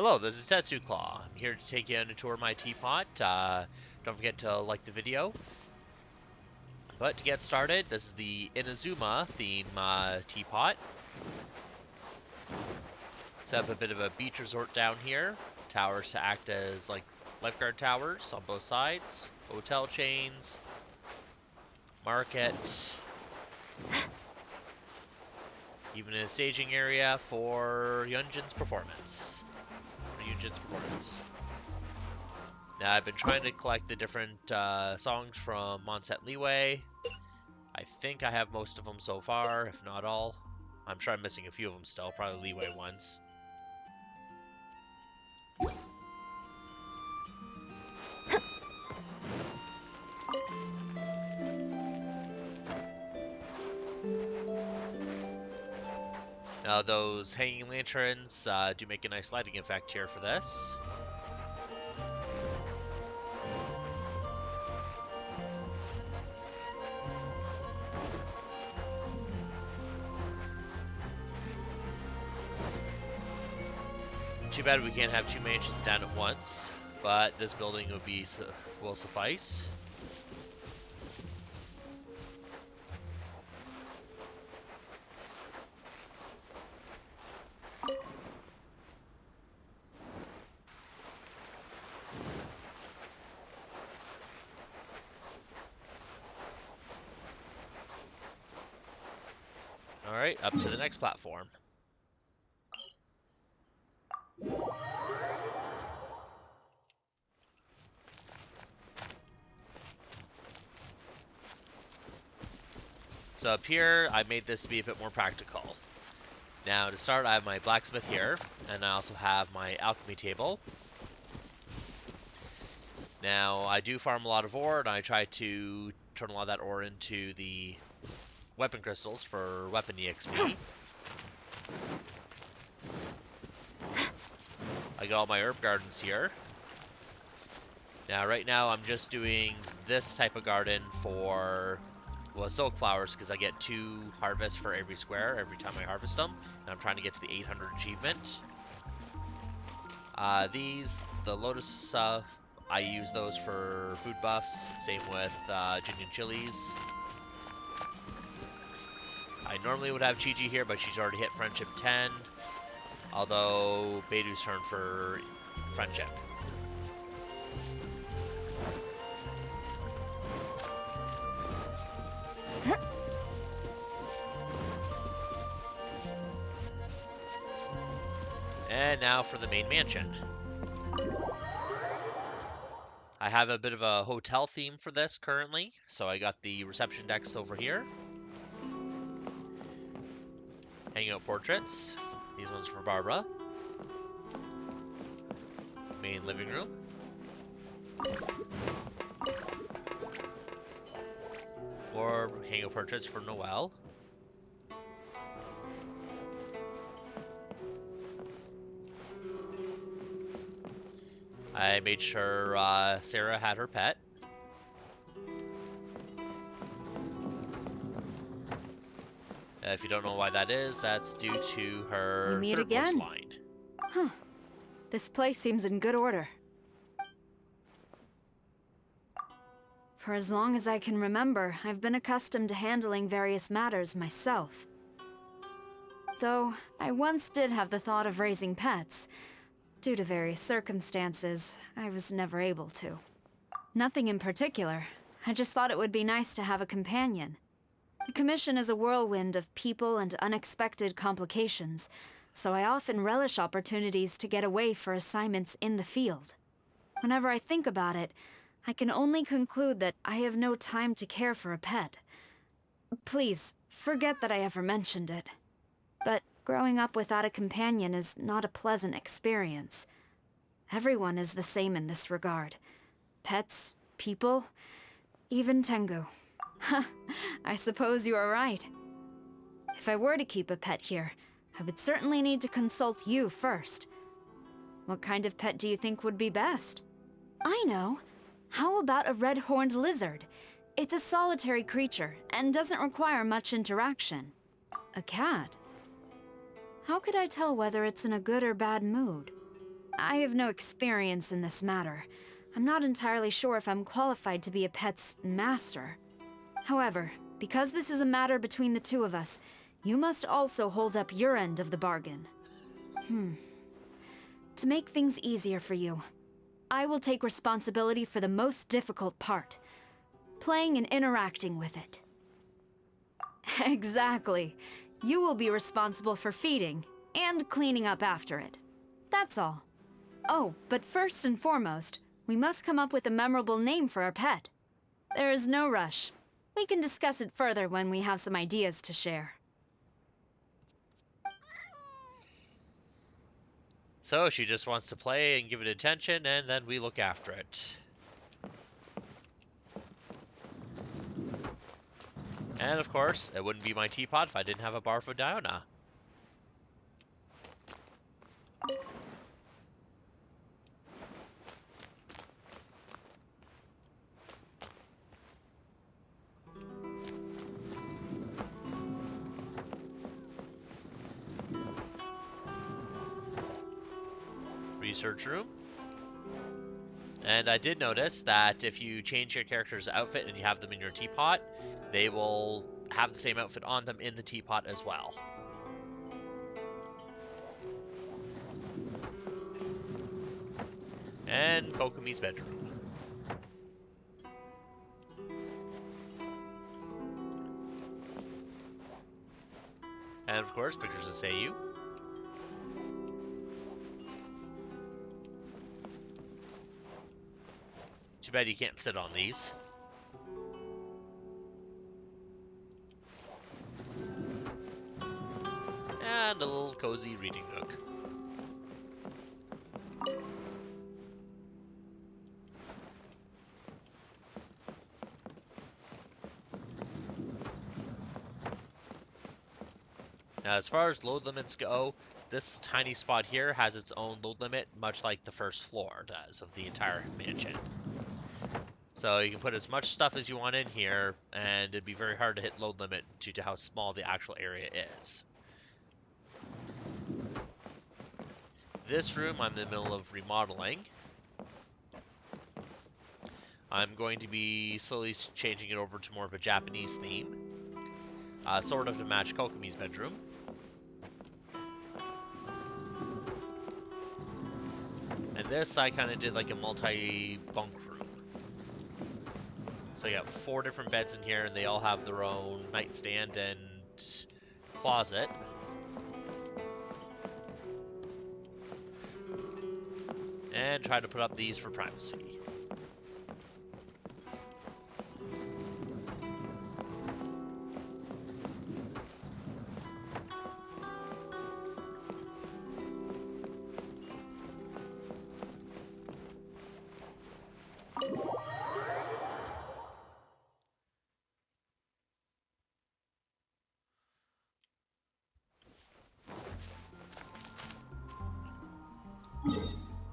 Hello, this is Tetsu Claw. I'm here to take you on a tour of my teapot. Don't forget to like the video. But to get started, this is the Inazuma theme teapot. Set up a bit of a beach resort down here. Towers to act as like lifeguard towers on both sides. Hotel chains. Market. Even a staging area for Yunjin's performance. Now, I've been trying to collect the different songs from Monset Leeway. I think I have most of them so far, if not all. I'm sure I'm missing a few of them still, probably Leeway ones. Now, those hanging lanterns do make a nice lighting effect here for this. Too bad we can't have two mansions down at once, but this building will suffice. Alright, up to the next platform. So up here, I made this to be a bit more practical. Now to start, I have my blacksmith here, and I also have my alchemy table. Now, I do farm a lot of ore, and I try to turn a lot of that ore into the weapon crystals for weapon EXP. I got all my herb gardens here. Now, right now, I'm just doing this type of garden for, well, silk flowers, because I get 2 harvests for every square every time I harvest them, and I'm trying to get to the 800 achievement. The lotus, I use those for food buffs, same with ginger chilies. I normally would have Chi-Chi here, but she's already hit Friendship 10, although Beidu's turn for Friendship. And now for the main mansion. I have a bit of a hotel theme for this currently, so I got the reception decks over here. Hangout portraits. These ones for Barbara. Main living room. More hangout portraits for Noelle. I made sure Sarah had her pet. If you don't know why that is, that's due to her We meet third again. line. Huh. This place seems in good order. For as long as I can remember, I've been accustomed to handling various matters myself. Though, I once did have the thought of raising pets. Due to various circumstances, I was never able to. Nothing in particular. I just thought it would be nice to have a companion. The commission is a whirlwind of people and unexpected complications, so I often relish opportunities to get away for assignments in the field. Whenever I think about it, I can only conclude that I have no time to care for a pet. Please, forget that I ever mentioned it. But growing up without a companion is not a pleasant experience. Everyone is the same in this regard. Pets, people, even Tengu. I suppose you are right. If I were to keep a pet here, I would certainly need to consult you first. What kind of pet do you think would be best? I know. How about a red-horned lizard? It's a solitary creature and doesn't require much interaction. A cat? How could I tell whether it's in a good or bad mood? I have no experience in this matter. I'm not entirely sure if I'm qualified to be a pet's master. However, because this is a matter between the two of us, you must also hold up your end of the bargain. To make things easier for you, I will take responsibility for the most difficult part, playing and interacting with it. Exactly. You will be responsible for feeding and cleaning up after it. That's all. Oh, but first and foremost, we must come up with a memorable name for our pet. There is no rush. We can discuss it further when we have some ideas to share. So she just wants to play and give it attention, and then we look after it. And of course, it wouldn't be my teapot if I didn't have a bar for Diona. Research room. And I did notice that if you change your character's outfit and you have them in your teapot, they will have the same outfit on them in the teapot as well. And Kokomi's bedroom. And of course, pictures of Seiyu. Too bad you can't sit on these. And a little cozy reading nook. Now, as far as load limits go, this tiny spot here has its own load limit, much like the first floor does of the entire mansion. So you can put as much stuff as you want in here, and it'd be very hard to hit load limit due to how small the actual area is. This room I'm in the middle of remodeling. I'm going to be slowly changing it over to more of a Japanese theme, sort of to match Kokomi's bedroom. And this I kind of did like a multi-bunk room. So you have 4 different beds in here, and they all have their own nightstand and closet. And try to put up these for privacy.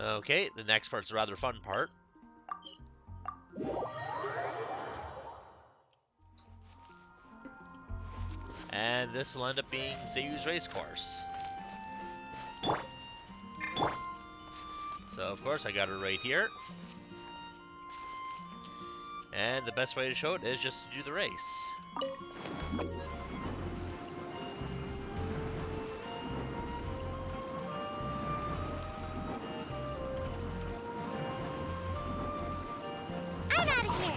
Okay, the next part's a rather fun part. And this will end up being Seiyu's racecourse. So, of course, I got it right here. And the best way to show it is just to do the race. I'm out of here!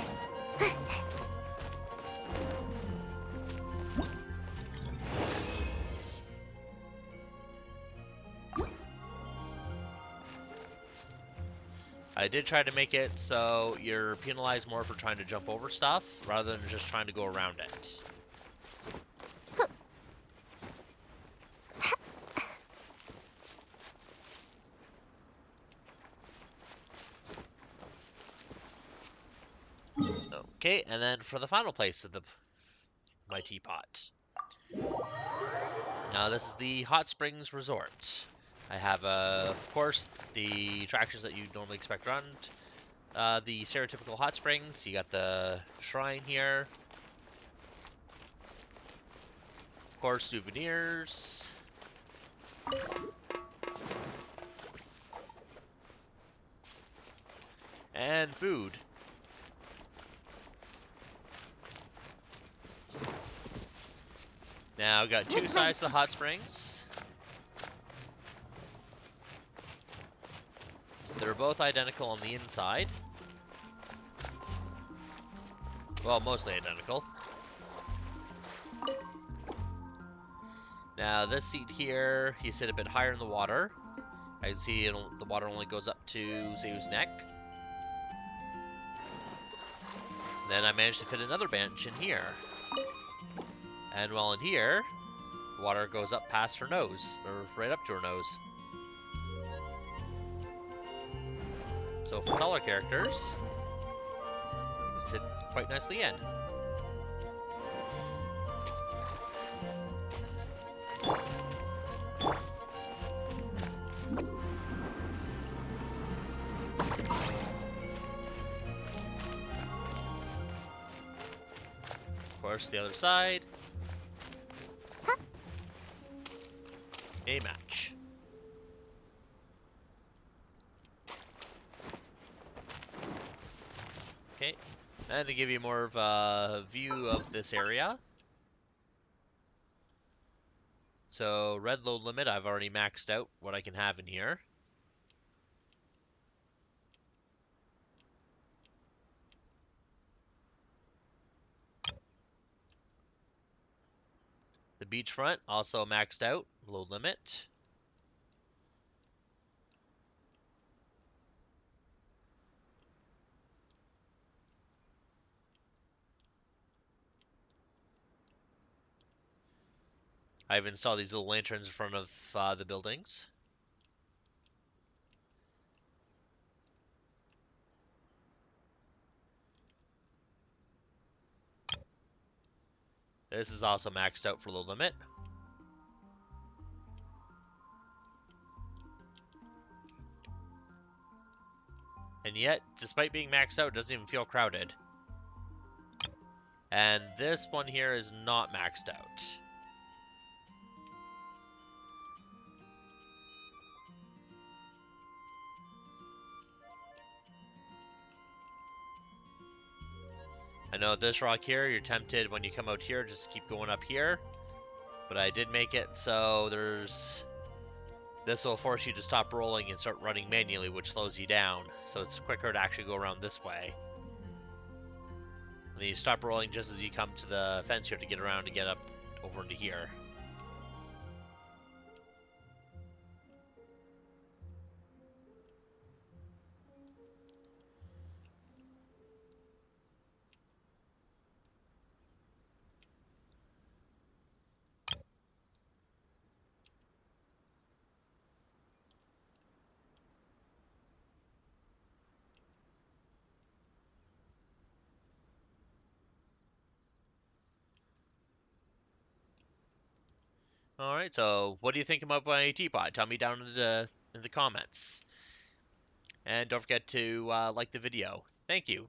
I did try to make it so you're penalized more for trying to jump over stuff rather than just trying to go around it. Okay, and then for the final place of my teapot. Now this is the Hot Springs Resort. I have, of course, the attractions that you normally expect around the stereotypical hot springs. You got the shrine here. Of course, souvenirs. And food. Now, got two sides to the hot springs. They're both identical on the inside. Well, mostly identical. Now, this seat here, you sit a bit higher in the water. I see the water only goes up to Zeu's neck. Then I managed to fit another bench in here. And while in here, the water goes up past her nose, or right up to her nose. So for taller characters, it sit quite nicely in. Of course, the other side. A match. Okay, and to give you more of a view of this area. So, red load limit, I've already maxed out what I can have in here. The beachfront, also maxed out, load limit. I've installed these little lanterns in front of the buildings. This is also maxed out for load limit. And yet, despite being maxed out, it doesn't even feel crowded. And this one here is not maxed out. I know this rock here, you're tempted when you come out here, just keep going up here. But I did make it so this will force you to stop rolling and start running manually, which slows you down. So it's quicker to actually go around this way. And then you stop rolling just as you come to the fence here to get around to get up over into here. Alright, so what do you think about my teapot? Tell me down in the comments. And don't forget to like the video. Thank you.